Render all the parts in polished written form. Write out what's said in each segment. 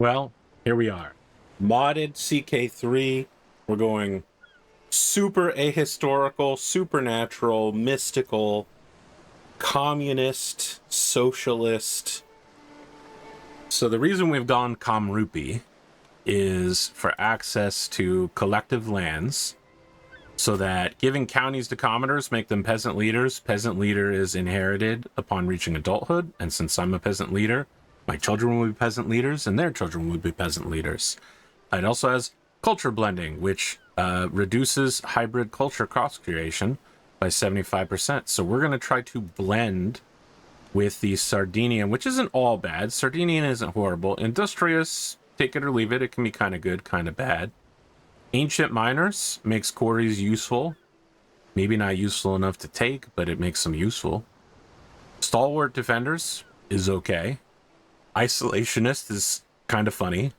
Well, here we are. Modded CK3. We're going super ahistorical, supernatural, mystical, communist, socialist. So the reason we've gone Kamrupi is for access to collective lands, so that giving counties to commoners make them peasant leaders. Peasant leader is inherited upon reaching adulthood, and since I'm a peasant leader, my children will be peasant leaders, and their children will be peasant leaders. It also has culture blending, which reduces hybrid culture cost creation by 75%. So we're going to try to blend with the Sardinian, which isn't all bad. Sardinian isn't horrible. Industrious, take it or leave it. It can be kind of good, kind of bad. Ancient miners makes quarries useful. Maybe not useful enough to take, but it makes them useful. Stalwart defenders is okay. Isolationist is kind of funny.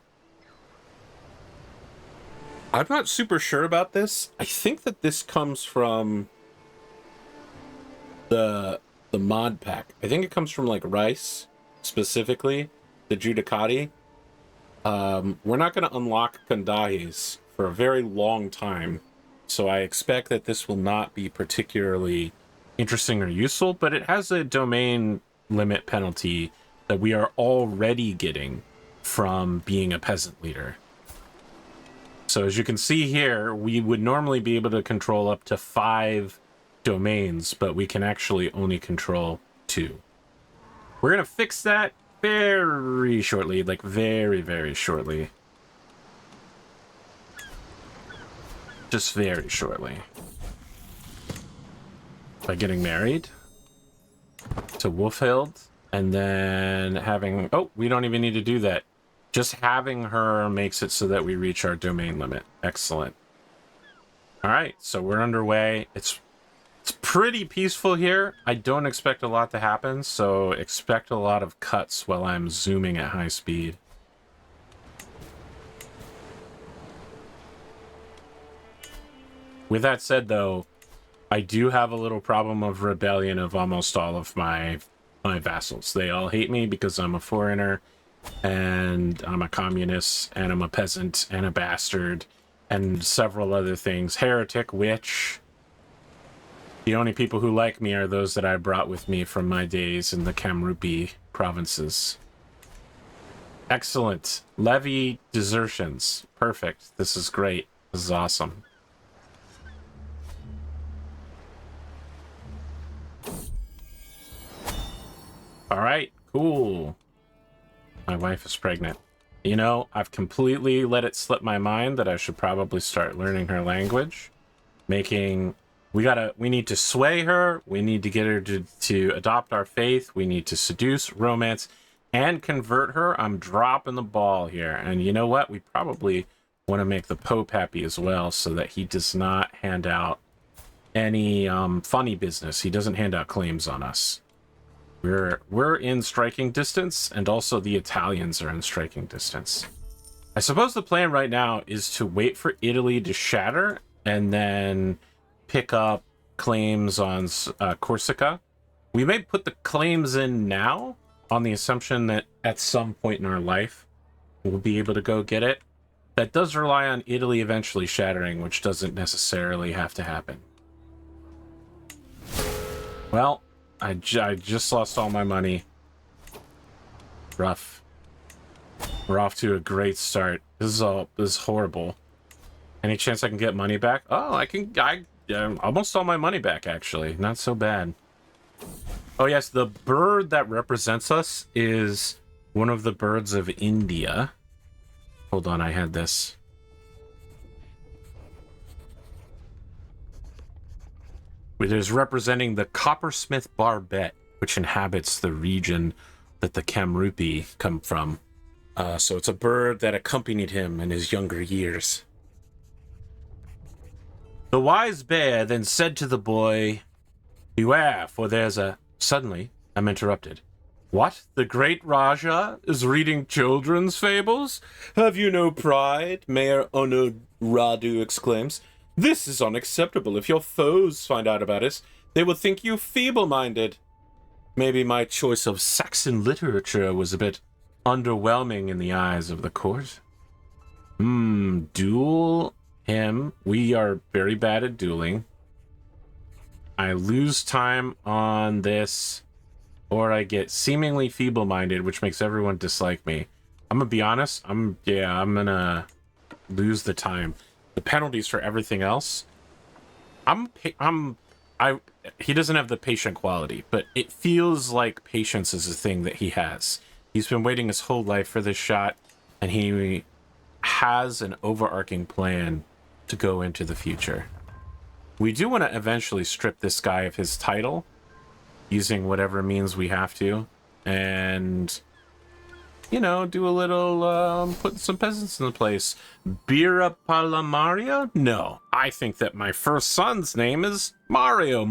I'm not super sure about this. I think that this comes from the mod pack. I think it comes from like Rice, specifically the Judicati. We're not going to unlock Kandahis for a very long time, so I expect that this will not be particularly interesting or useful, but it has a domain limit penalty that we are already getting from being a peasant leader. So as you can see here, we would normally be able to control up to 5 domains, but we can actually only control 2. We're going to fix that very shortly, like very, very shortly. Just very shortly. By getting married to Wolfhild, and then having... Oh, we don't even need to do that. Just having her makes it so that we reach our domain limit. Excellent. All right, so we're underway. It's pretty peaceful here. I don't expect a lot to happen, so expect a lot of cuts while I'm zooming at high speed. With that said, though, I do have a little problem of rebellion of almost all of my vassals. They all hate me because I'm a foreigner, and I'm a communist, and I'm a peasant, and a bastard, and several other things. Heretic, witch. The only people who like me are those that I brought with me from my days in the Kamrupi provinces. Excellent. Levy desertions. Perfect. This is great. This is awesome. All right, cool. My wife is pregnant. You know, I've completely let it slip my mind that I should probably start learning her language. We need to sway her. We need to get her to adopt our faith. We need to seduce, romance, and convert her. I'm dropping the ball here. And you know what? We probably want to make the Pope happy as well, so that he does not hand out any funny business. He doesn't hand out claims on us. We're in striking distance, and also the Italians are in striking distance. I suppose the plan right now is to wait for Italy to shatter and then pick up claims on Corsica. We may put the claims in now on the assumption that at some point in our life we'll be able to go get it. That does rely on Italy eventually shattering, which doesn't necessarily have to happen. Well, I just lost all my money. Rough. We're off to a great start. This is horrible. Any chance I can get money back? Oh, I almost all my money back, actually. Not so bad. Oh yes, the bird that represents us is one of the birds of India. Hold on, I had this. It is representing the coppersmith barbet, which inhabits the region that the Kamrupi come from. So it's a bird that accompanied him in his younger years. The wise bear then said to the boy, "Beware, for there's a..." Suddenly, I'm interrupted. What? The great Raja is reading children's fables? Have you no pride? Mayor Radu exclaims. This is unacceptable. If your foes find out about us, they will think you feeble-minded. Maybe my choice of Saxon literature was a bit underwhelming in the eyes of the court. Duel him. We are very bad at dueling. I lose time on this, or I get seemingly feeble-minded, which makes everyone dislike me. I'm gonna be honest. I'm gonna lose the time. The penalties for everything else. He doesn't have the patient quality, but it feels like patience is a thing that he has. He's been waiting his whole life for this shot, and he has an overarching plan to go into the future. We do want to eventually strip this guy of his title, using whatever means we have to, and, you know, do a little, put some peasants in the place. Bira Palamaria? No, I think that my first son's name is Mario.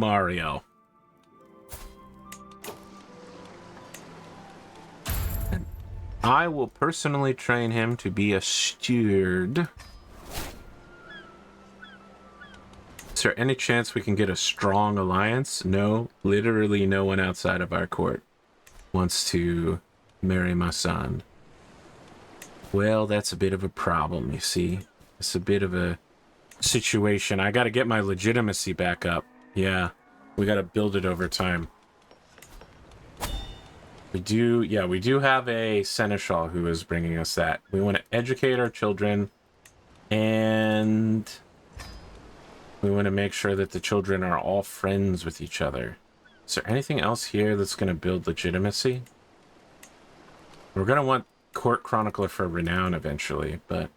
And I will personally train him to be a steward. Is there any chance we can get a strong alliance? No, literally no one outside of our court wants to marry my son. Well, that's a bit of a problem, you see. It's a bit of a situation. I got to get my legitimacy back up. Yeah, we got to build it over time. We do have a seneschal who is bringing us that. We want to educate our children, and we want to make sure that the children are all friends with each other. Is there anything else here that's going to build legitimacy? We're going to want Court Chronicler for Renown eventually, but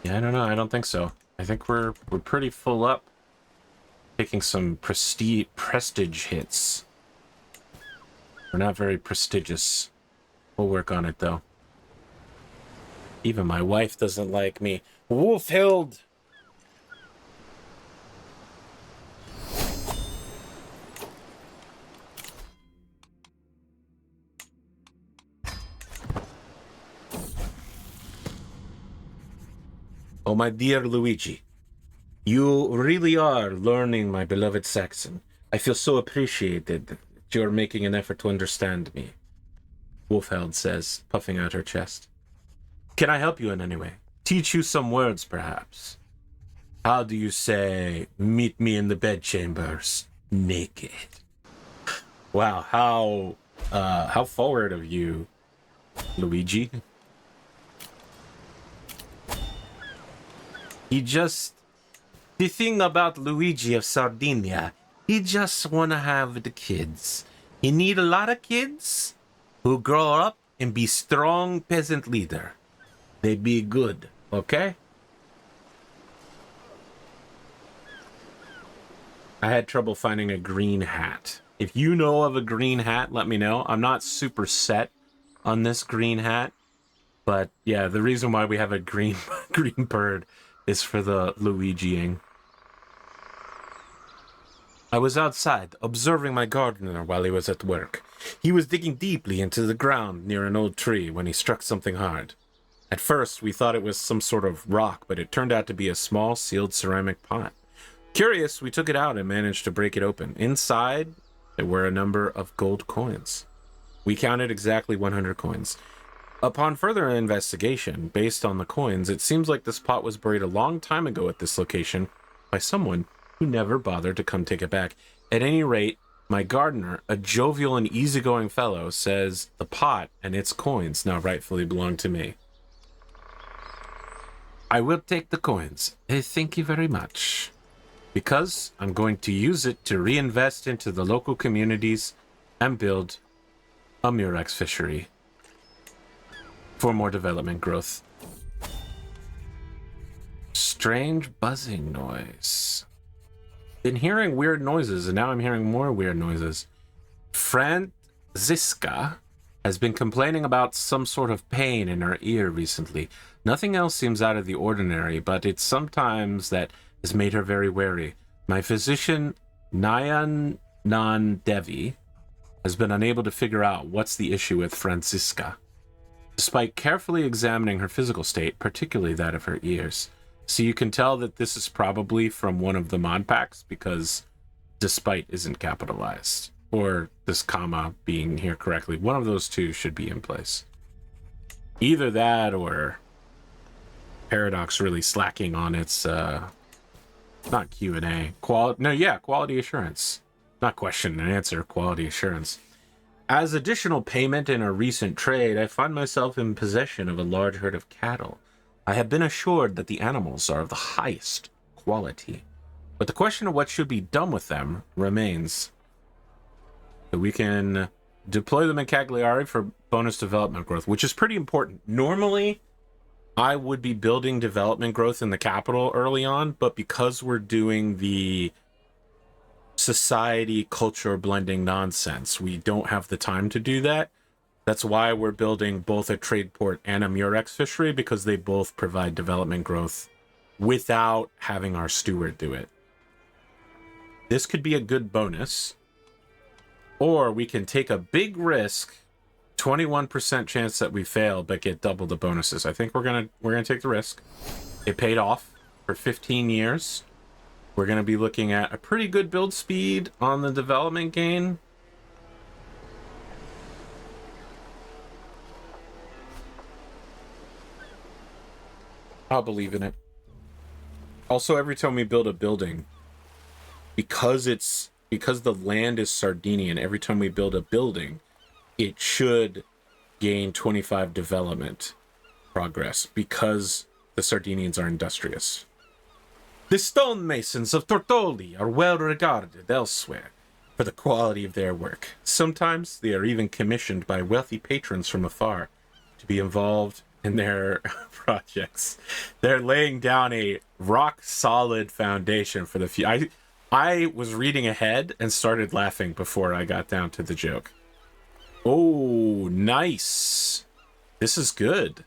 yeah, I don't know. I don't think so. I think we're pretty full up. Taking some prestige hits. We're not very prestigious. We'll work on it, though. Even my wife doesn't like me. Wolfhild! Oh, my dear Luigi, you really are learning my beloved Saxon. I feel so appreciated that you're making an effort to understand me, Wolfhild says, puffing out her chest. Can I help you in any way? Teach you some words, perhaps? How do you say, meet me in the bedchambers, naked? Wow, how forward of you, Luigi. The thing about Luigi of Sardinia, he just wanna have the kids. He need a lot of kids who grow up and be strong peasant leader. They be good, okay? I had trouble finding a green hat. If you know of a green hat, let me know. I'm not super set on this green hat, but yeah, the reason why we have a green bird is for the Luigiing. I was outside, observing my gardener while he was at work. He was digging deeply into the ground near an old tree when he struck something hard. At first, we thought it was some sort of rock, but it turned out to be a small, sealed ceramic pot. Curious, we took it out and managed to break it open. Inside, there were a number of gold coins. We counted exactly 100 coins. Upon further investigation, based on the coins, it seems like this pot was buried a long time ago at this location by someone who never bothered to come take it back. At any rate, my gardener, a jovial and easygoing fellow, says the pot and its coins now rightfully belong to me. I will take the coins. Thank you very much. Because I'm going to use it to reinvest into the local communities and build a murex fishery for more development growth. Strange buzzing noise. Been hearing weird noises, and now I'm hearing more weird noises. Franziska has been complaining about some sort of pain in her ear recently. Nothing else seems out of the ordinary, but it's sometimes that has made her very wary. My physician, Nayan Devi, has been unable to figure out what's the issue with Franziska, despite carefully examining her physical state, particularly that of her ears. So you can tell that this is probably from one of the mod packs, because despite isn't capitalized, or this comma being here correctly. One of those two should be in place. Either that or Paradox really slacking on its not Q&A. Quality assurance. Not question and answer, quality assurance. As additional payment in a recent trade, I find myself in possession of a large herd of cattle. I have been assured that the animals are of the highest quality, but the question of what should be done with them remains. So we can deploy them in Cagliari for bonus development growth, which is pretty important. Normally, I would be building development growth in the capital early on, but because we're doing the society culture blending nonsense, we don't have the time to do that. That's why we're building both a trade port and a murex fishery, because they both provide development growth without having our steward do it. This could be a good bonus, or we can take a big risk, 21% chance that we fail but get double the bonuses. I think we're gonna take the risk. It paid off for 15 years. We're gonna be looking at a pretty good build speed on the development gain. I'll believe in it. Also, every time we build a building, because the land is Sardinian, every time we build a building, it should gain 25 development progress because the Sardinians are industrious. The stonemasons of Tortoli are well regarded elsewhere for the quality of their work. Sometimes they are even commissioned by wealthy patrons from afar to be involved in their projects. They're laying down a rock-solid foundation for the future. I was reading ahead and started laughing before I got down to the joke. Oh, nice. This is good.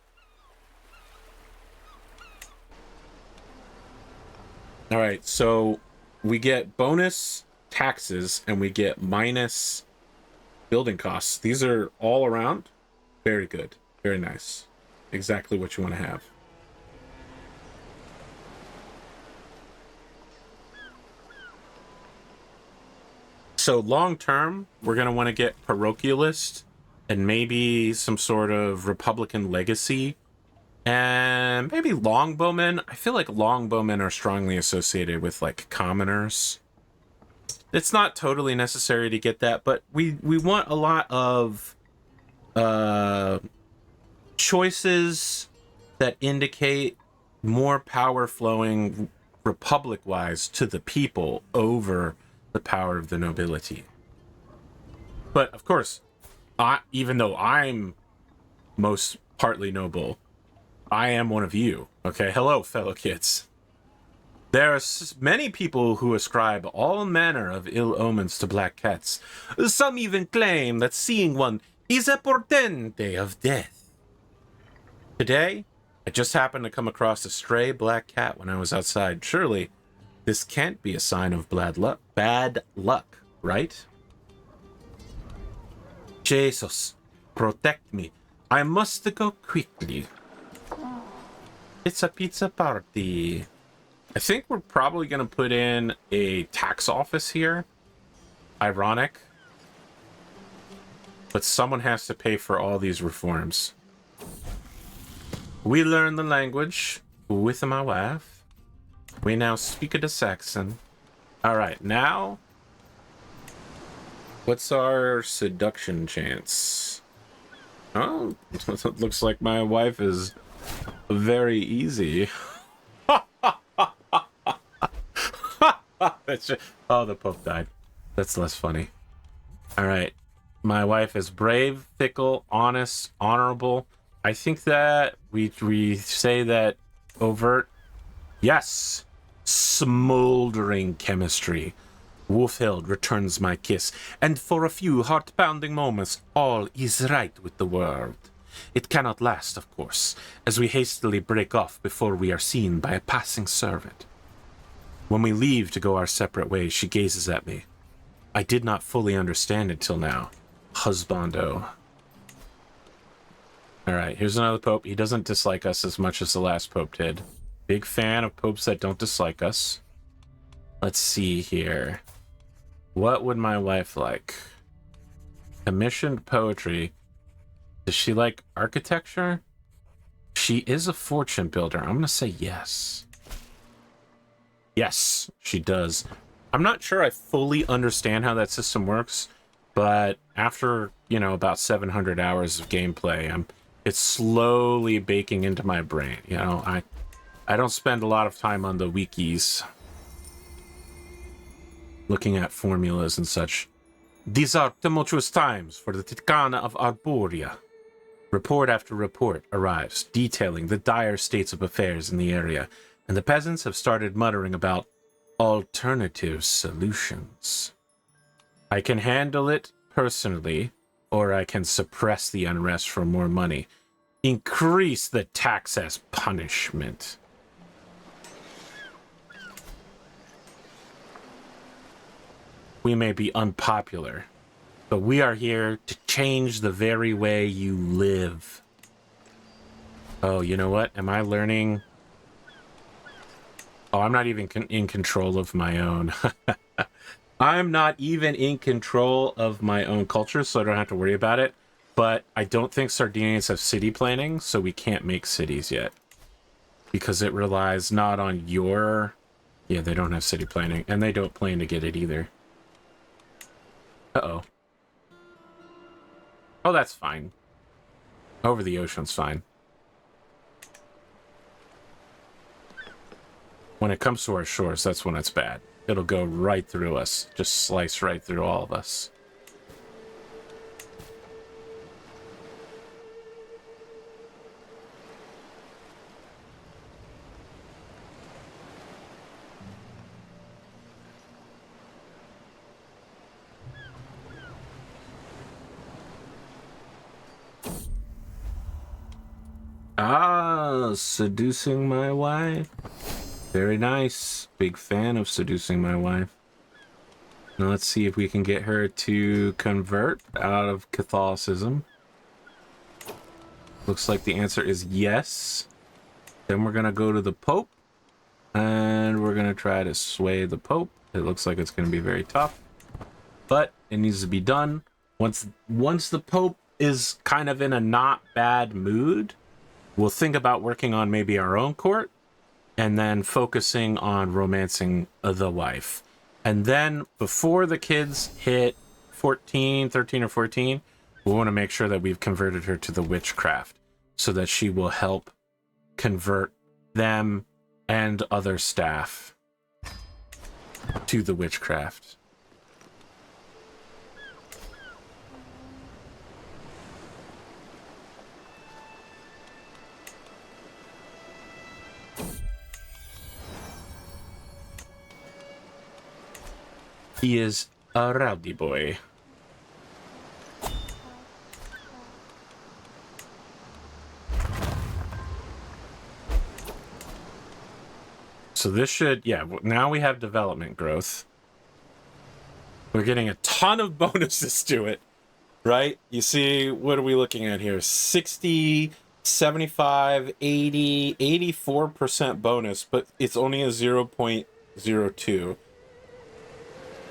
All right, so we get bonus taxes and we get minus building costs. These are all around very good. Very nice. Exactly what you want to have. So long term, we're going to want to get parochialist and maybe some sort of Republican legacy. And maybe longbowmen. I feel like longbowmen are strongly associated with like commoners. It's not totally necessary to get that, but we want a lot of choices that indicate more power flowing republic-wise to the people over the power of the nobility. But of course, even though I'm most partly noble, I am one of you. Okay, hello, fellow kids. There are many people who ascribe all manner of ill omens to black cats. Some even claim that seeing one is a portente of death. Today, I just happened to come across a stray black cat when I was outside. Surely, this can't be a sign of bad luck, right? Jesus, protect me. I must go quickly. It's a pizza party. I think we're probably going to put in a tax office here. Ironic. But someone has to pay for all these reforms. We learned the language with my wife. We now speak the Saxon. Alright, now... what's our seduction chance? Oh, it looks like my wife is very easy. Oh, the Pope died. That's less funny. Alright. My wife is brave, fickle, honest, honorable. I think that we say that overt. Yes! Smoldering chemistry. Wolfhild returns my kiss, and for a few heart-pounding moments, all is right with the world. It cannot last, of course, as we hastily break off before we are seen by a passing servant. When we leave to go our separate ways, she gazes at me. I did not fully understand it till now. Husbando. Alright, here's another pope. He doesn't dislike us as much as the last pope did. Big fan of popes that don't dislike us. Let's see here. What would my wife like? Commissioned poetry. Does she like architecture? She is a fortune builder. I'm going to say yes. Yes, she does. I'm not sure I fully understand how that system works, but after, you know, about 700 hours of gameplay, it's slowly baking into my brain. You know, I don't spend a lot of time on the wikis looking at formulas and such. These are tumultuous times for the Ticana of Arboria. Report after report arrives, detailing the dire states of affairs in the area, and the peasants have started muttering about alternative solutions. I can handle it personally, or I can suppress the unrest for more money. Increase the tax as punishment. We may be unpopular, but we are here to change the very way you live. Oh, you know what? Am I learning? Oh, I'm not even in control of my own. I'm not even in control of my own culture, so I don't have to worry about it. But I don't think Sardinians have city planning, so we can't make cities yet. Because it relies not on your... Yeah, they don't have city planning, and they don't plan to get it either. Uh-oh. Oh, that's fine. Over the ocean's fine. When it comes to our shores, that's when it's bad. It'll go right through us. Just slice right through all of us. Ah, seducing my wife. Very nice. Big fan of seducing my wife. Now let's see if we can get her to convert out of Catholicism. Looks like the answer is yes. Then we're going to go to the Pope. And we're going to try to sway the Pope. It looks like it's going to be very tough. But it needs to be done. Once the Pope is kind of in a not bad mood, we'll think about working on maybe our own court. And then focusing on romancing the wife. And then before the kids hit 13 or 14, we want to make sure that we've converted her to the Witchcraft so that she will help convert them and other staff to the Witchcraft. He is a rowdy boy. So this should, yeah, now we have development growth. We're getting a ton of bonuses to it, right? You see, what are we looking at here? 60, 75, 80, 84% bonus, but it's only a 0.02.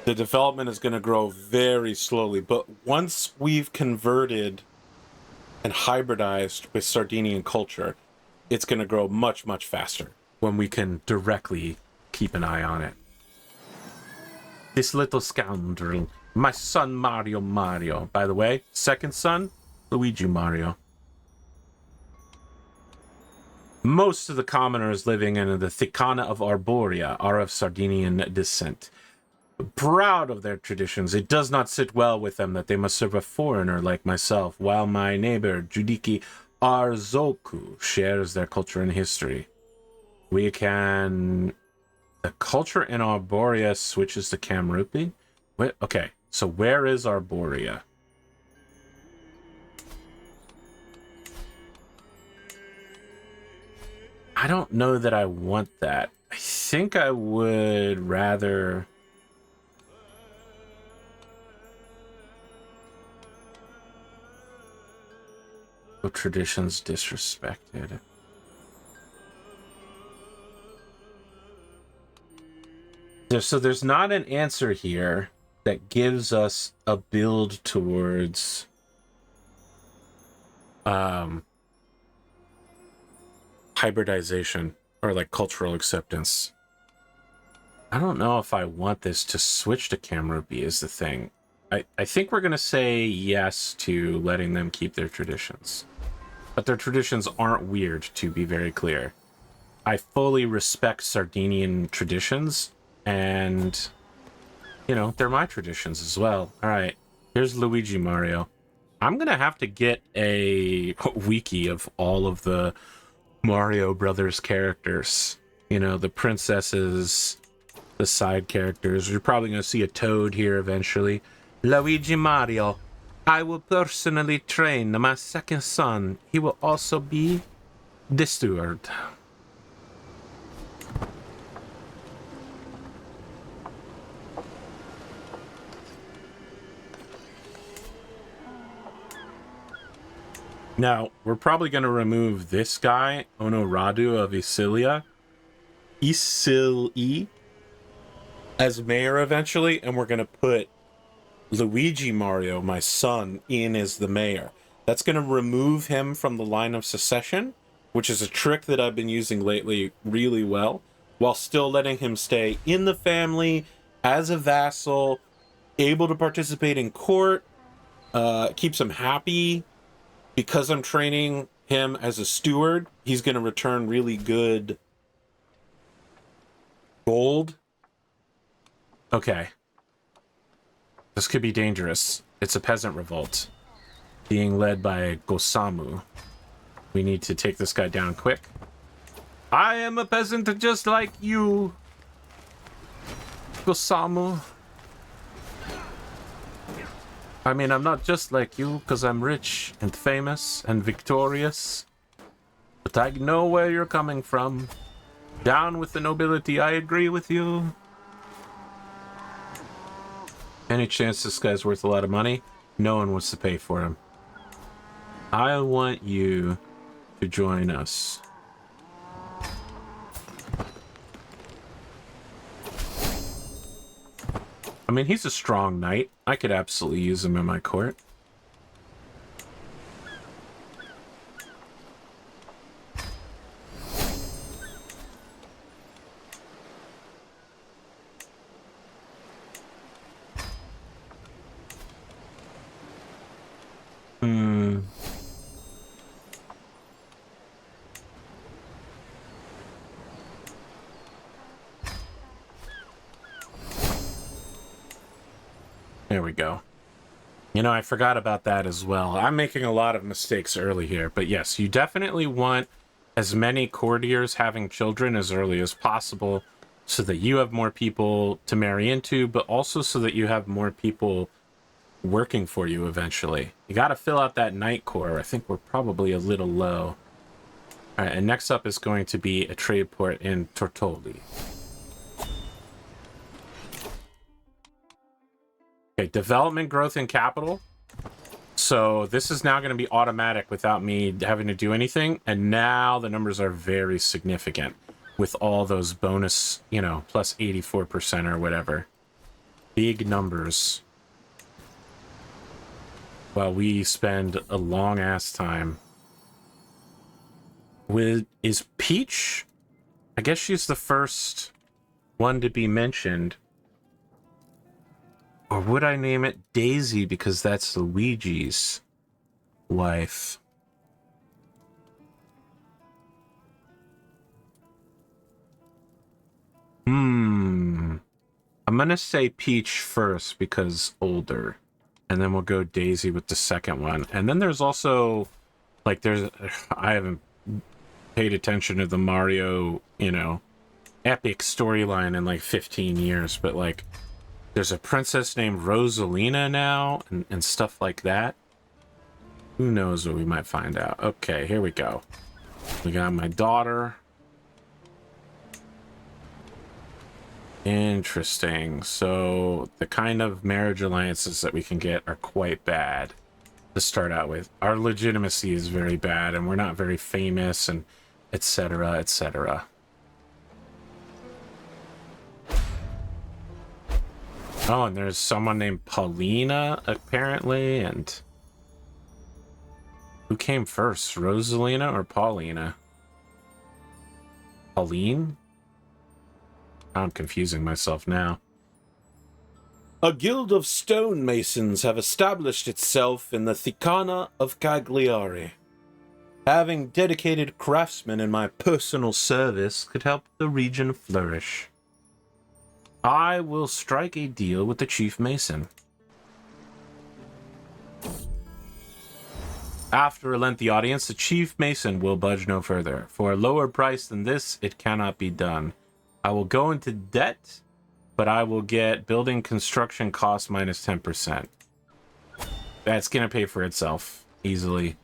The development is going to grow very slowly, but once we've converted and hybridized with Sardinian culture, it's going to grow much, much faster when we can directly keep an eye on it. This little scoundrel, my son Mario. By the way, second son, Luigi Mario. Most of the commoners living in the Ticana of Arboria are of Sardinian descent. Proud of their traditions, it does not sit well with them that they must serve a foreigner like myself, while my neighbor, Judiki Arzoku, shares their culture and history. We can... The culture in Arboria switches to Kamrupi? Wait, okay, so where is Arboria? I don't know that I want that. I think I would rather... Traditions disrespected. So there's not an answer here that gives us a build towards hybridization or like cultural acceptance. I don't know if I want this to switch to Kamrupi is the thing. I think we're going to say yes to letting them keep their traditions. But their traditions aren't weird, to be very clear. I fully respect Sardinian traditions, and, you know, they're my traditions as well. All right, here's Luigi Mario. I'm going to have to get a wiki of all of the Mario Brothers characters. You know, the princesses, the side characters. You're probably going to see a Toad here eventually. Luigi Mario. I will personally train my second son. He will also be the steward. Now, we're probably going to remove this guy, Onoradu of Isilia, as mayor eventually, and we're going to put Luigi Mario, my son, in as the mayor. That's going to remove him from the line of succession, which is a trick that I've been using lately really well, while still letting him stay in the family as a vassal, able to participate in court, keeps him happy. Because I'm training him as a steward, he's going to return really good gold. Okay. This could be dangerous. It's a peasant revolt being led by Gosamu. We need to take this guy down quick. I am a peasant just like you, Gosamu. I mean, I'm not just like you because I'm rich and famous and victorious. But I know where you're coming from. Down with the nobility, I agree with you. Any chance this guy's worth a lot of money? No one wants to pay for him. I want you to join us. I mean, he's a strong knight. I could absolutely use him in my court. There we go. You know, I forgot about that as well. I'm making a lot of mistakes early here, but yes, you definitely want as many courtiers having children as early as possible so that you have more people to marry into, but also so that you have more people working for you eventually. You got to fill out that knight core. I think we're probably a little low. All right, and next up is going to be a trade port in Tortoli. Okay, development, growth, and capital. So this is now going to be automatic without me having to do anything. And now the numbers are very significant with all those bonus, you know, plus 84% or whatever. Big numbers. While we spend a long-ass time. Is Peach? I guess she's the first one to be mentioned. Or would I name it Daisy because that's Luigi's wife? I'm gonna say Peach first because older. And then we'll go Daisy with the second one. And then there's also, like, I haven't paid attention to the Mario, you know, epic storyline in like 15 years, but like, there's a princess named Rosalina now, and stuff like that. Who knows what we might find out. Okay, here we go. We got my daughter. Interesting. So, the kind of marriage alliances that we can get are quite bad to start out with. Our legitimacy is very bad, and we're not very famous, and etc., etc. Oh, and there's someone named Paulina, apparently, and... Who came first, Rosalina or Paulina? Pauline? I'm confusing myself now. A guild of stonemasons have established itself in the Thicana of Cagliari. Having dedicated craftsmen in my personal service could help the region flourish. I will strike a deal with the chief mason. After a lengthy audience, the chief mason will budge no further. For a lower price than this, it cannot be done. I will go into debt, but I will get building construction cost minus 10%. That's going to pay for itself easily.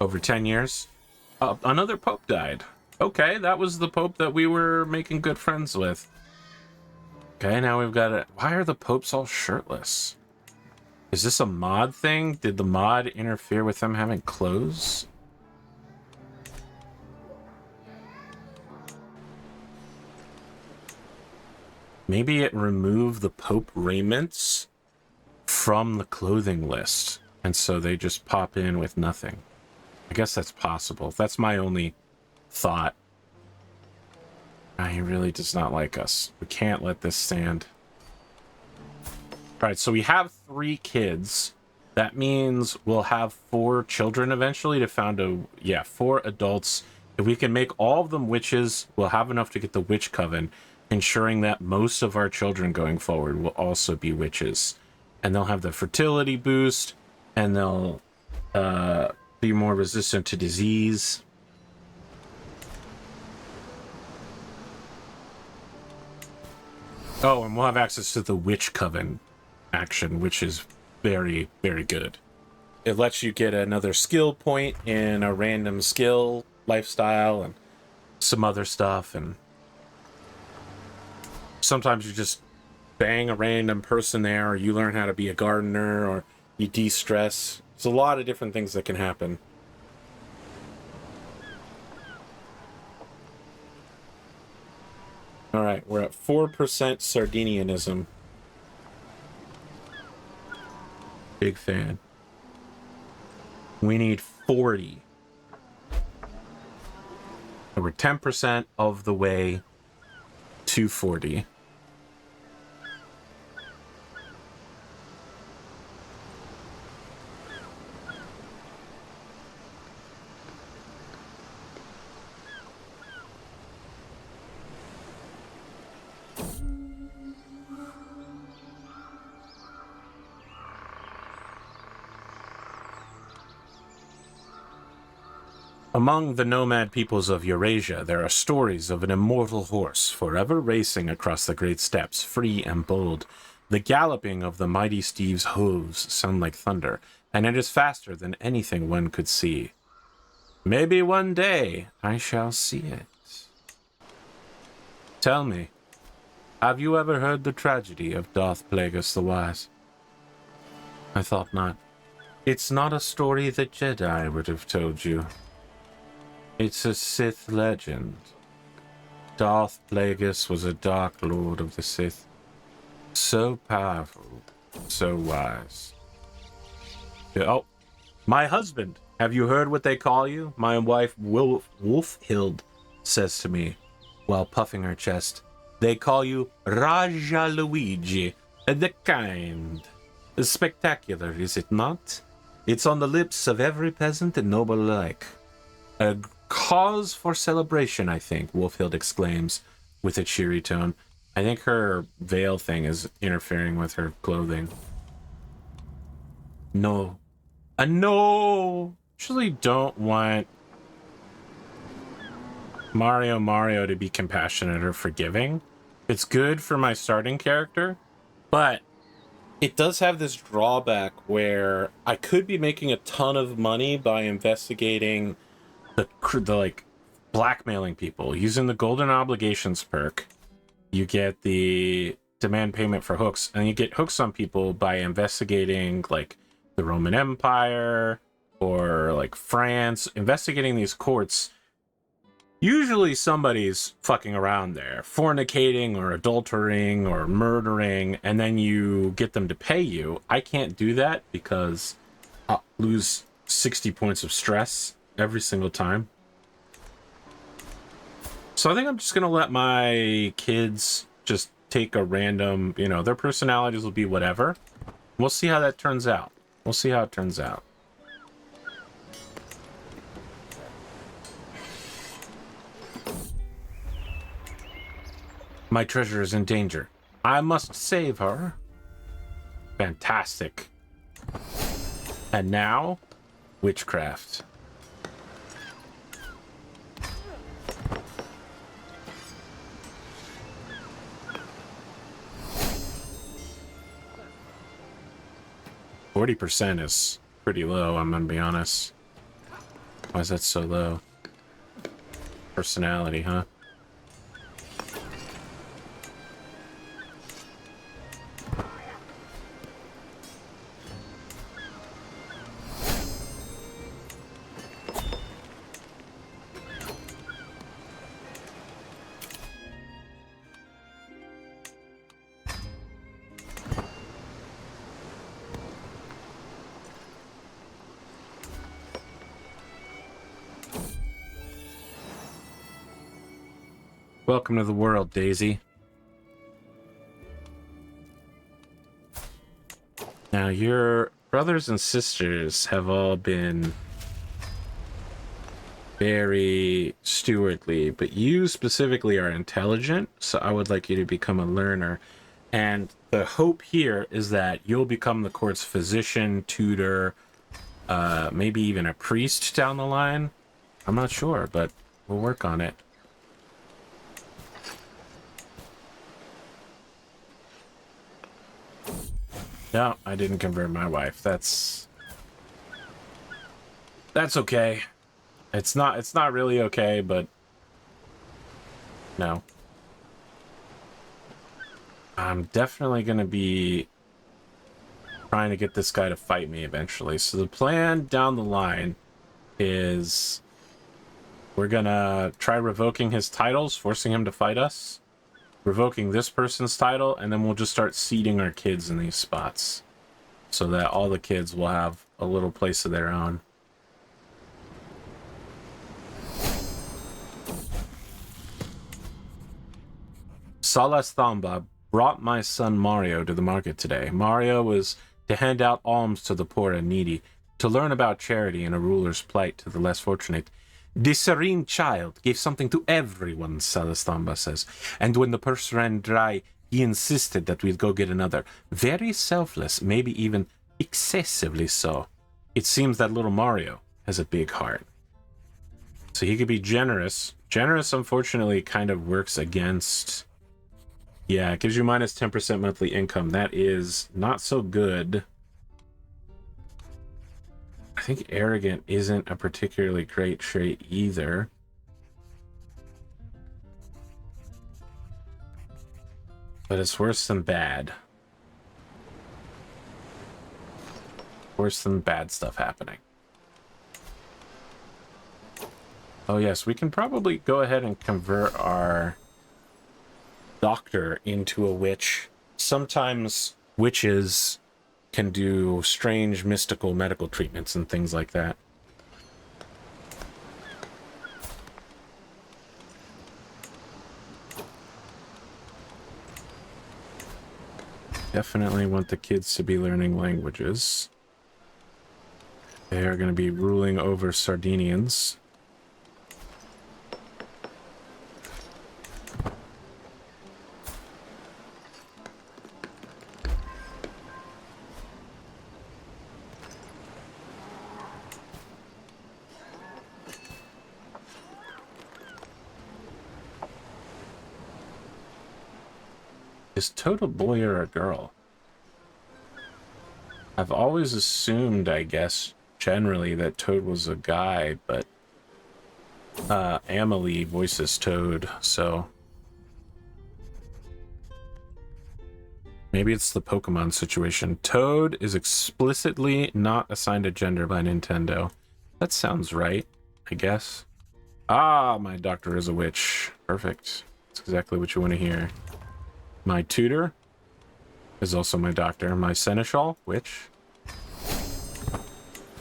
Over 10 years. Another pope died. Okay, that was the pope that we were making good friends with. Okay, now we've got it. Why are the popes all shirtless? Is this a mod thing? Did the mod interfere with them having clothes? Maybe it removed the Pope raiments from the clothing list, and so they just pop in with nothing. I guess that's possible. That's my only thought. He really does not like us. We can't let this stand. All right, so we have 3 kids. That means we'll have 4 children eventually to found a... Yeah, 4 adults. If we can make all of them witches, we'll have enough to get the witch coven, ensuring that most of our children going forward will also be witches. And they'll have the fertility boost, and they'll be more resistant to disease. Oh, and we'll have access to the witch coven action, which is very, very good. It lets you get another skill point in a random skill, lifestyle, and some other stuff, and sometimes you just bang a random person there, or you learn how to be a gardener, or you de-stress. There's a lot of different things that can happen. All right, we're at 4% Sardinianism. Big fan. We need 40. And we're 10% of the way to 40. Among the nomad peoples of Eurasia, there are stories of an immortal horse forever racing across the great steppes, free and bold. The galloping of the mighty steed's hooves sound like thunder, and it is faster than anything one could see. Maybe one day I shall see it. Tell me, have you ever heard the tragedy of Darth Plagueis the Wise? I thought not. It's not a story the Jedi would have told you. It's a Sith legend. Darth Plagueis was a dark lord of the Sith. So powerful, so wise. Oh, my husband. Have you heard what they call you? My wife, Wolfhild, says to me, while puffing her chest. They call you Raja Luigi, the kind. Spectacular, is it not? It's on the lips of every peasant and noble alike. A cause for celebration, I think, Wolfhild exclaims with a cheery tone. I think her veil thing is interfering with her clothing. No. No! Actually don't want Mario to be compassionate or forgiving. It's good for my starting character, but it does have this drawback where I could be making a ton of money by investigating the like blackmailing people using the golden obligations perk. You get the demand payment for hooks, and you get hooks on people by investigating like the Roman Empire or like France, investigating these courts. Usually somebody's fucking around there, fornicating or adultering or murdering, and then you get them to pay you. I can't do that because I'll lose 60 points of stress every single time. So I think I'm just going to let my kids just take a random, you know, their personalities will be whatever. We'll see how that turns out. We'll see how it turns out. My treasure is in danger. I must save her. Fantastic. And now, witchcraft. %40 is pretty low, I'm gonna be honest. Why is that so low? Personality, huh? Welcome to the world, Daisy. Now, your brothers and sisters have all been very stewardly, but you specifically are intelligent, so I would like you to become a learner. And the hope here is that you'll become the court's physician, tutor, maybe even a priest down the line. I'm not sure, but we'll work on it. No, I didn't convert my wife. That's okay. It's not really okay, but no. I'm definitely gonna be trying to get this guy to fight me eventually. So the plan down the line is we're gonna try revoking his titles, forcing him to fight us. Revoking this person's title, and then we'll just start seeding our kids in these spots so that all the kids will have a little place of their own. Salastamba brought my son Mario to the market today. Mario was to hand out alms to the poor and needy, to learn about charity and a ruler's plight to the less fortunate. The serene child gave something to everyone, Salastamba says, and when the purse ran dry, he insisted that we'd go get another. Very selfless, maybe even excessively so. It seems that little Mario has a big heart. So he could be generous. Generous, unfortunately, kind of works against... Yeah, it gives you minus 10% monthly income. That is not so good. I think arrogant isn't a particularly great trait either. But it's worse than bad. Worse than bad stuff happening. Oh yes, we can probably go ahead and convert our doctor into a witch. Sometimes witches can do strange mystical medical treatments and things like that. Definitely want the kids to be learning languages. They are going to be ruling over Sardinians. Is Toad a boy or a girl? I've always assumed, I guess, generally that Toad was a guy, but Amelie voices Toad, so maybe it's the Pokemon situation. Toad is explicitly not assigned a gender by Nintendo. That sounds right, I guess. Ah, my doctor is a witch. Perfect. That's exactly what you want to hear. My tutor is also my doctor. My seneschal, witch.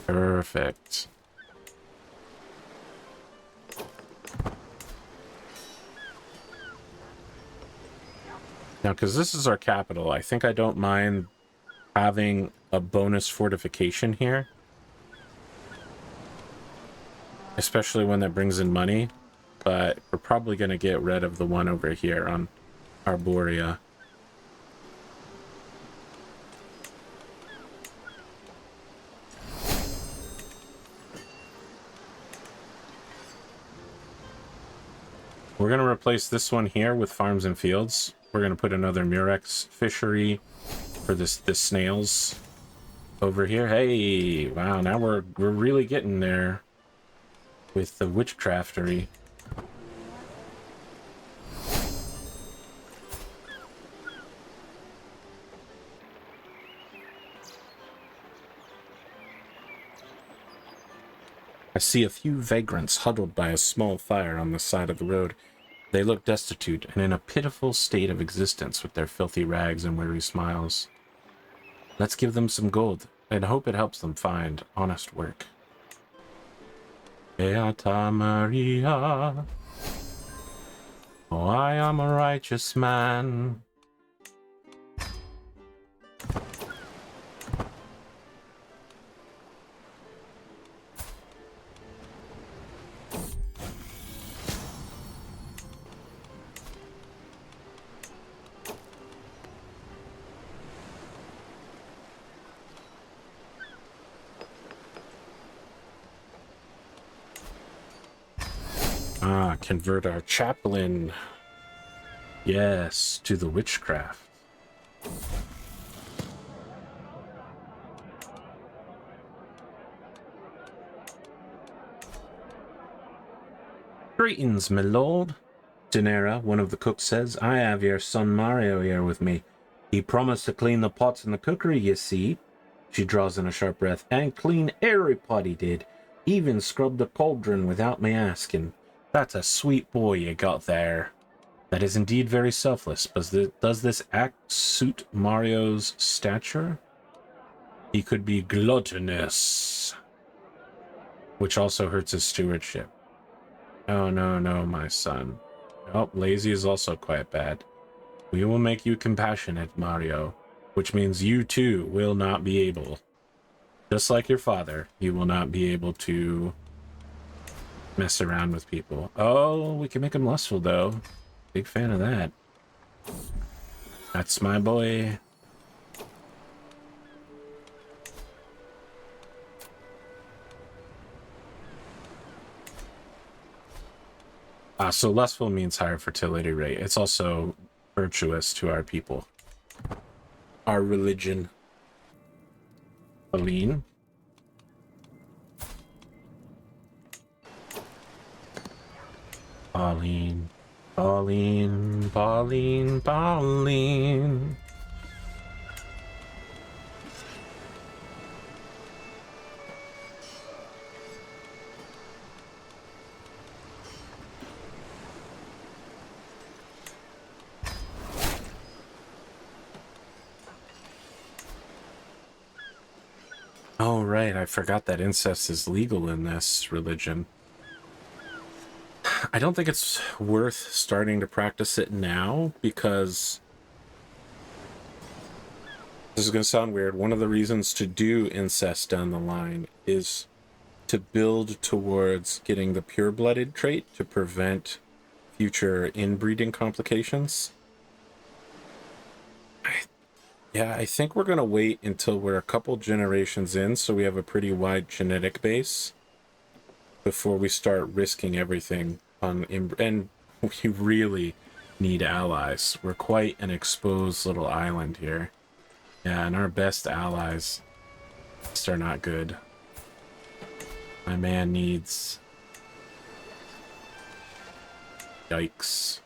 Perfect. Now, because this is our capital, I think I don't mind having a bonus fortification here. Especially when that brings in money. But we're probably going to get rid of the one over here on Arborea. We're going to replace this one here with farms and fields. We're going to put another Murex fishery for this snails over here. Hey, wow, now we're really getting there with the witchcraftery. I see a few vagrants huddled by a small fire on the side of the road. They look destitute and in a pitiful state of existence with their filthy rags and weary smiles. Let's give them some gold and hope it helps them find honest work. Beata Maria, oh, I am a righteous man. Convert our chaplain, yes, to the witchcraft. Greetings, my lord. Daenerys, one of the cooks, says, I have your son Mario here with me. He promised to clean the pots in the cookery, you see. She draws in a sharp breath. And clean every pot he did. Even scrubbed the cauldron without me asking. That's a sweet boy you got there. That is indeed very selfless, but does this act suit Mario's stature? He could be gluttonous, which also hurts his stewardship. Oh, no, no, my son. Oh, lazy is also quite bad. We will make you compassionate, Mario, which means you too will not be able. Just like your father, you will not be able to mess around with people. Oh, we can make him lustful, though. Big fan of that. That's my boy. So lustful means higher fertility rate. It's also virtuous to our people. Our religion. Aline. Pauline, Pauline, Pauline, Pauline. Oh, right, I forgot that incest is legal in this religion. I don't think it's worth starting to practice it now, because this is going to sound weird. One of the reasons to do incest down the line is to build towards getting the pure-blooded trait to prevent future inbreeding complications. I think we're going to wait until we're a couple generations in, so we have a pretty wide genetic base before we start risking everything on and we really need allies. We're quite an exposed little island here. Yeah, and our best allies are not good. My man needs... Yikes.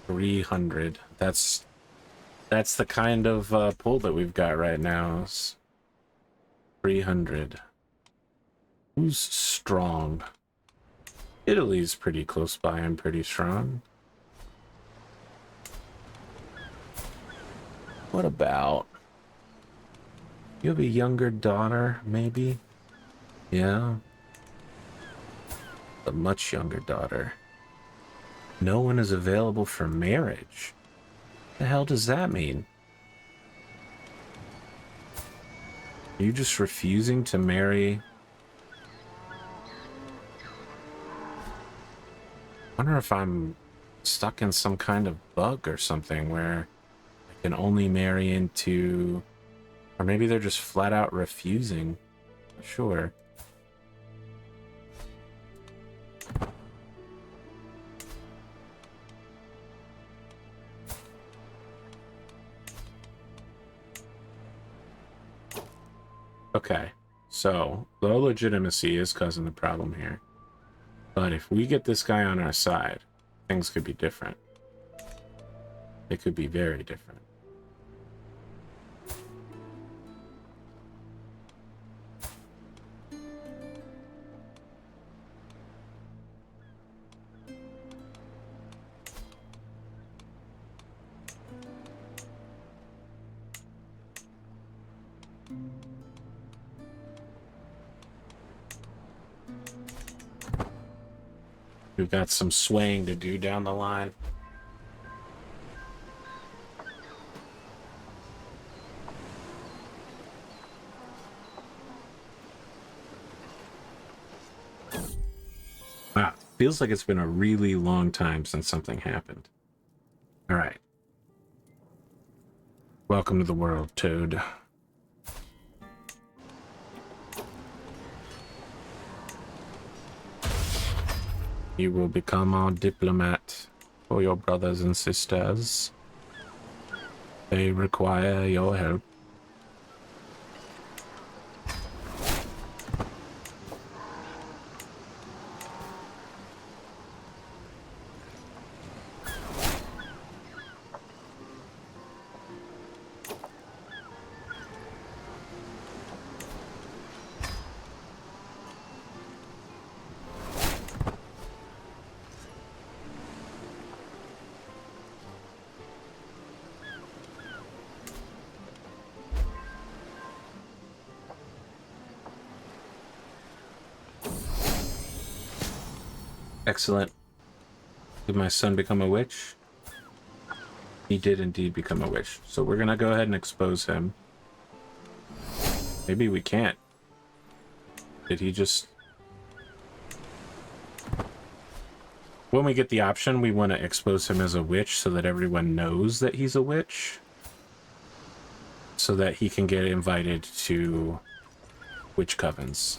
300. That's the kind of pull that we've got right now. 300. Who's strong? Italy's pretty close by and pretty strong. What about... You have a younger daughter, maybe? Yeah. A much younger daughter. No one is available for marriage. The hell does that mean? Are you just refusing to marry? I wonder if I'm stuck in some kind of bug or something where I can only marry into... Or maybe they're just flat out refusing. Sure. Okay, so low legitimacy is causing the problem here. But if we get this guy on our side, things could be different. They could be very different. We've got some swaying to do down the line. Wow, feels like it's been a really long time since something happened. All right. Welcome to the world, Toad. You will become our diplomat for your brothers and sisters. They require your help. Excellent. Did my son become a witch? He did indeed become a witch. So we're gonna go ahead and expose him. Maybe we can't. Did he just... When we get the option, we want to expose him as a witch so that everyone knows that he's a witch. So that he can get invited to witch covens.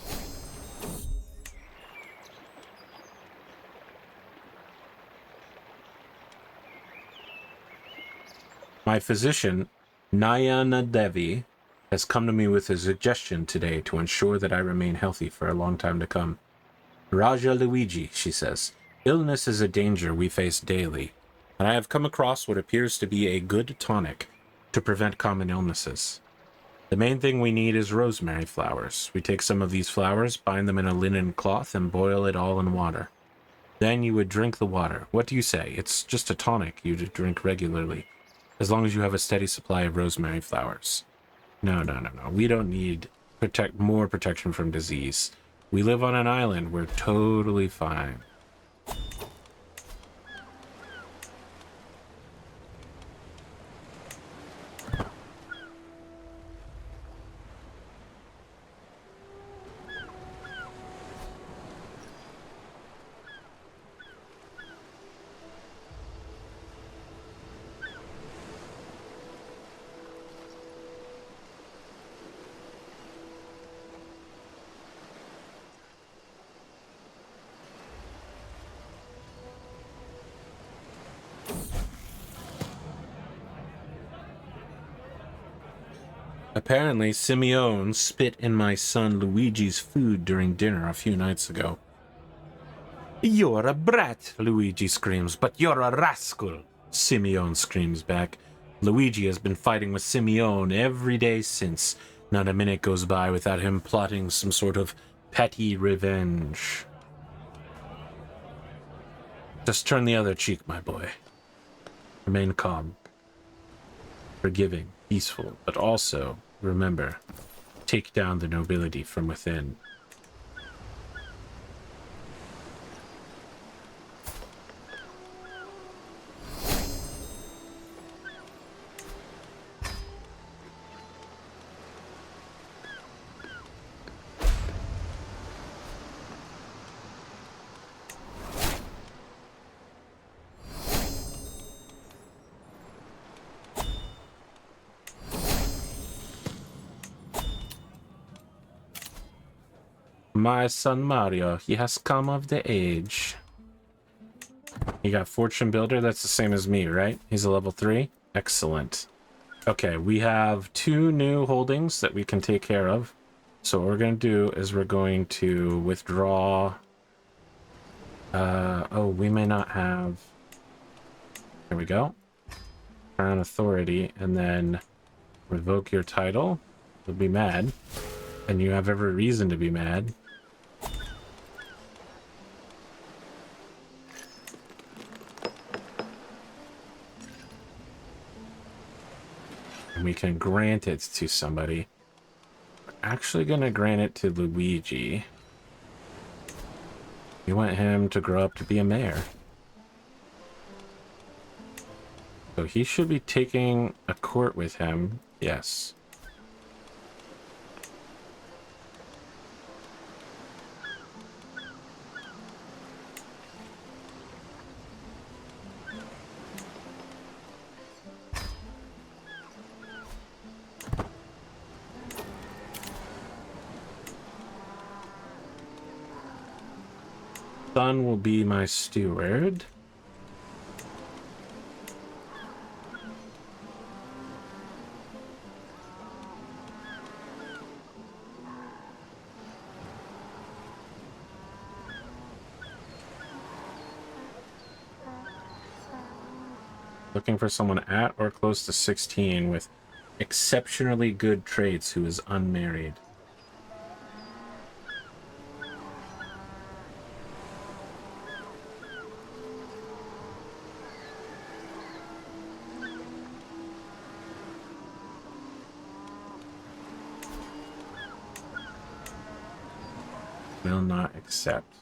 My physician, Nayana Devi, has come to me with a suggestion today to ensure that I remain healthy for a long time to come. Raja Luigi, she says, illness is a danger we face daily, and I have come across what appears to be a good tonic to prevent common illnesses. The main thing we need is rosemary flowers. We take some of these flowers, bind them in a linen cloth, and boil it all in water. Then you would drink the water. What do you say? It's just a tonic you drink regularly, as long as you have a steady supply of rosemary flowers. No. We don't need more protection from disease. We live on an island. We're totally fine. Apparently, Simeone spit in my son Luigi's food during dinner a few nights ago. You're a brat, Luigi screams, but you're a rascal, Simeone screams back. Luigi has been fighting with Simeone every day since. Not a minute goes by without him plotting some sort of petty revenge. Just turn the other cheek, my boy. Remain calm, forgiving, peaceful, but also, remember, take down the nobility from within. My son Mario, he has come of the age. You got Fortune Builder, that's the same as me, right? He's a level 3. Excellent. Okay, we have 2 new holdings that we can take care of. So what we're going to do is we're going to withdraw... oh, we may not have... There we go. Crown Authority, and then revoke your title. You'll be mad. And you have every reason to be mad. And we can grant it to somebody. We're actually going to grant it to Luigi. We want him to grow up to be a mayor. So he should be taking a court with him. Yes. Son will be my steward. Looking for someone at or close to 16 with exceptionally good traits who is unmarried. Will not accept.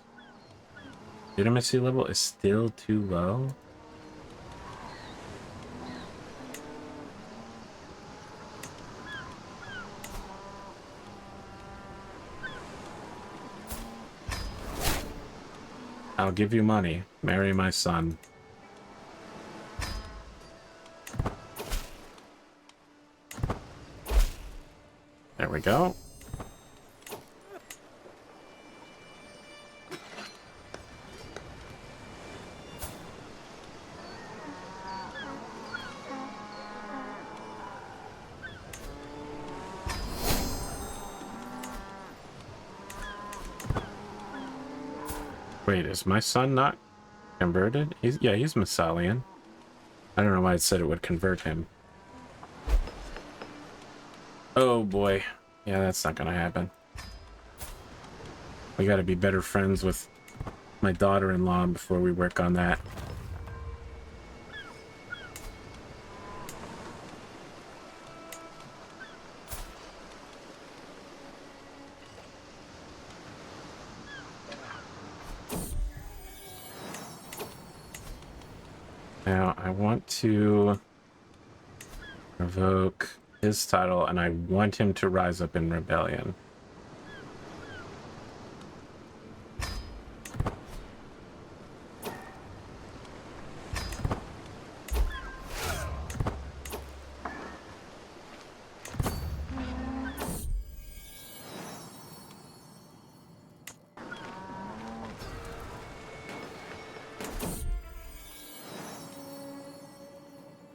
Legitimacy level is still too low. I'll give you money. Marry my son. There we go. Wait, is my son not converted? He's Massalian. I don't know why it said it would convert him. Oh boy. Yeah, that's not gonna happen. We gotta be better friends with my daughter-in-law before we work on that. Now, I want to revoke his title, and I want him to rise up in rebellion.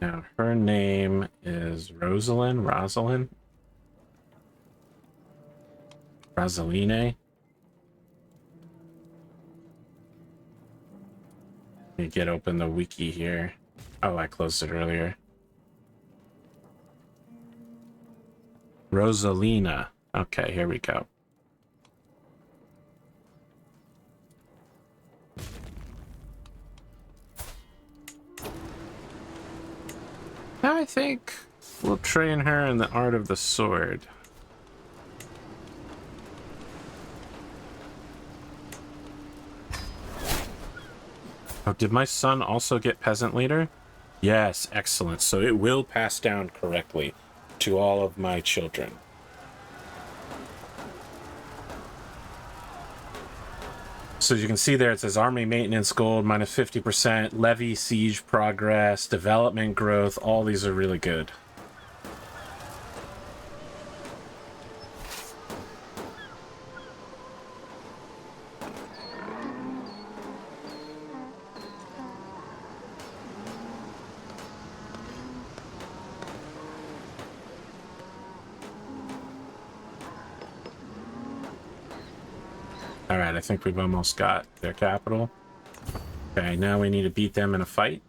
Now, her name is Rosaline? Rosaline? Let me get open the wiki here. Oh, I closed it earlier. Rosalina. Okay, here we go. I think we'll train her in the art of the sword. Oh, did my son also get peasant leader? Yes, excellent. So it will pass down correctly to all of my children. So as you can see there, it says army maintenance gold, minus 50%, levy, siege progress, development growth. All these are really good. All right, I think we've almost got their capital. Okay, now we need to beat them in a fight.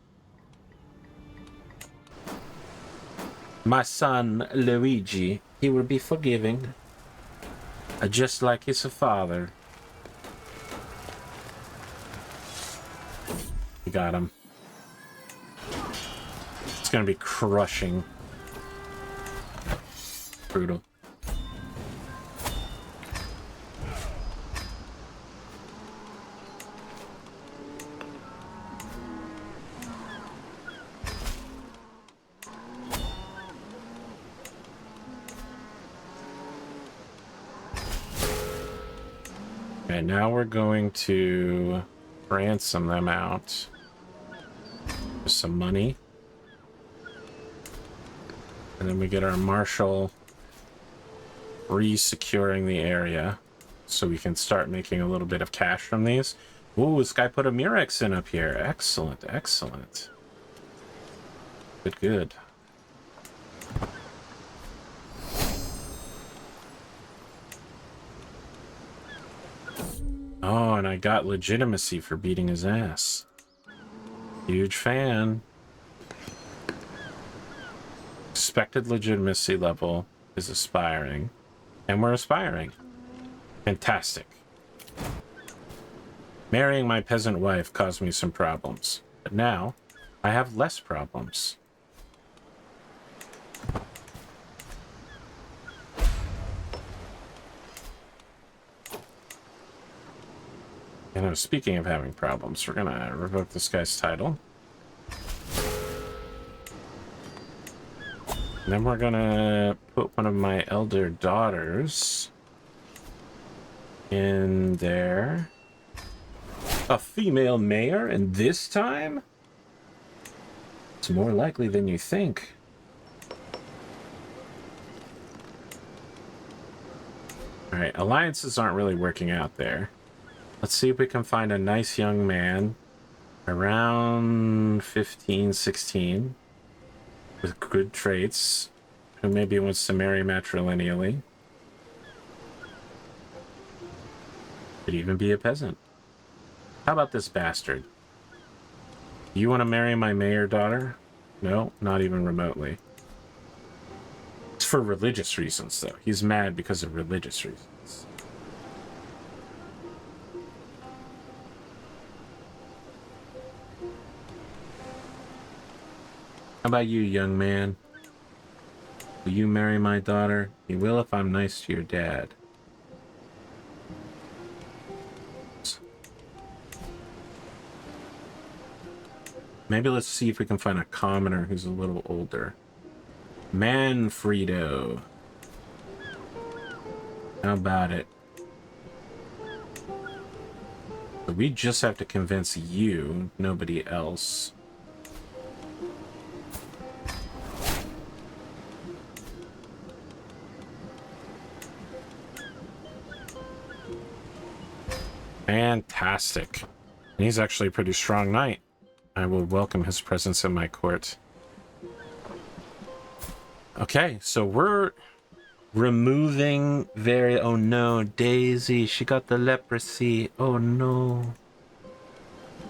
My son, Luigi, he will be forgiving. Just like his father. We got him. It's gonna be crushing. Brutal. Okay, now we're going to ransom them out for some money. And then we get our marshal re-securing the area so we can start making a little bit of cash from these. Ooh, this guy put a Murex in up here. Excellent, excellent. Good, good. Oh, and I got legitimacy for beating his ass. Huge fan. Expected legitimacy level is aspiring. And we're aspiring. Fantastic. Marrying my peasant wife caused me some problems. But now, I have less problems. And speaking of having problems, we're gonna revoke this guy's title. And then we're gonna put one of my elder daughters in there. A female mayor, and this time? It's more likely than you think. Alright, alliances aren't really working out there. Let's see if we can find a nice young man around 15, 16 with good traits who maybe wants to marry matrilineally. Could even be a peasant. How about this bastard? You want to marry my mayor daughter? No, not even remotely. It's for religious reasons, though. He's mad because of religious reasons. How about you, young man? Will you marry my daughter? You will if I'm nice to your dad. Maybe let's see if we can find a commoner who's a little older. Manfredo. How about it? So we just have to convince you, nobody else. Fantastic. And he's actually a pretty strong knight. I will welcome his presence in my court. Okay, so we're removing very... Oh no, Daisy, she got the leprosy. Oh no.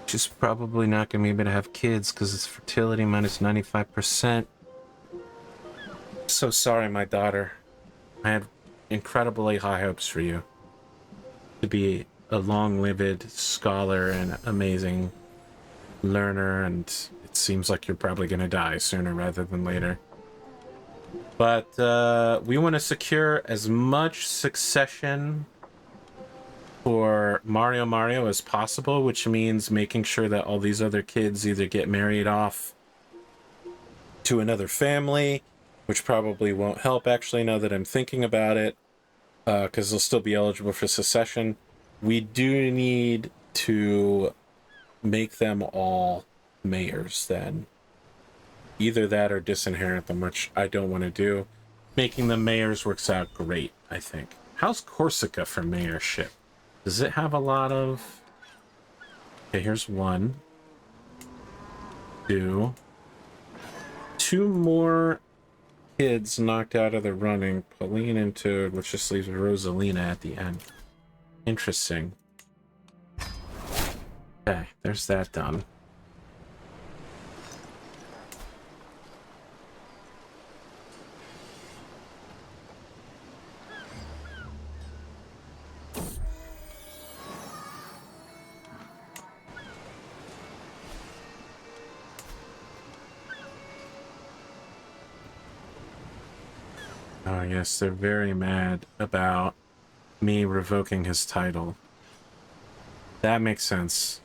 She's probably not going to be able to have kids because it's fertility minus 95%. So sorry, my daughter. I had incredibly high hopes for you. To be a long-lived scholar and amazing learner, and it seems like you're probably going to die sooner rather than later. But we want to secure as much succession for Mario as possible, which means making sure that all these other kids either get married off to another family, which probably won't help actually now that I'm thinking about it, because they'll still be eligible for succession. We do need to make them all mayors then. Either that or disinherit them, which I don't want to do. Making them mayors works out great, I think. How's Corsica for mayorship? Does it have a lot of... Okay, here's one. Two. Two more kids knocked out of the running. Pauline and Toad, which just leaves Rosalina at the end. Interesting. Okay, there's that done. Oh, yes, they're very mad about me revoking his title. That makes sense.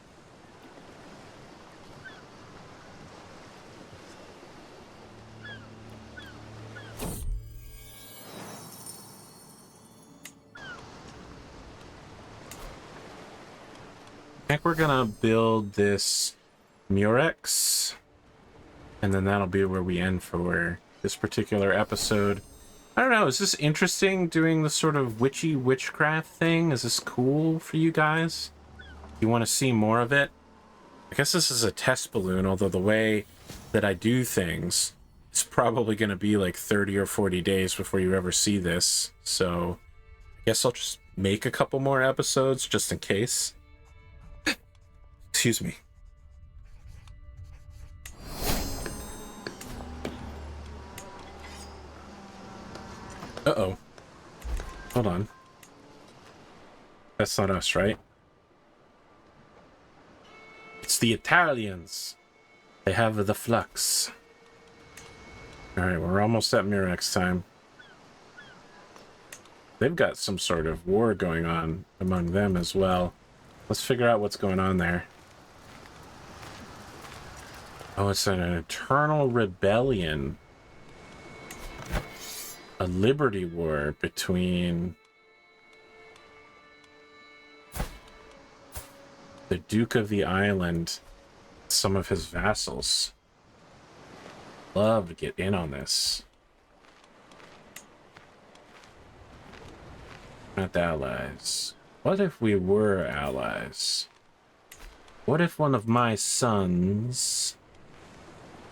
I think we're gonna build this Murex, and then that'll be where we end for this particular episode. I don't know, is this interesting, doing the sort of witchy witchcraft thing? Is this cool for you guys? You want to see more of it? I guess this is a test balloon, although the way that I do things, it's probably going to be like 30 or 40 days before you ever see this. So I guess I'll just make a couple more episodes just in case. Excuse me. Uh-oh. Hold on. That's not us, right? It's the Italians. They have the flux. Alright, we're almost at Murex time. They've got some sort of war going on among them as well. Let's figure out what's going on there. Oh, it's an eternal rebellion. A liberty war between the Duke of the Island and some of his vassals. Love to get in on this. Not allies. What if we were allies? What if one of my sons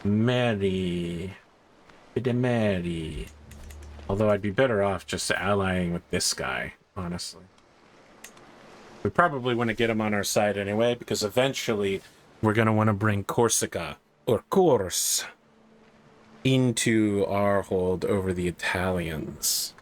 marry? Although I'd be better off just allying with this guy, honestly. We probably want to get him on our side anyway, because eventually we're going to want to bring Corsica, or Corse, into our hold over the Italians.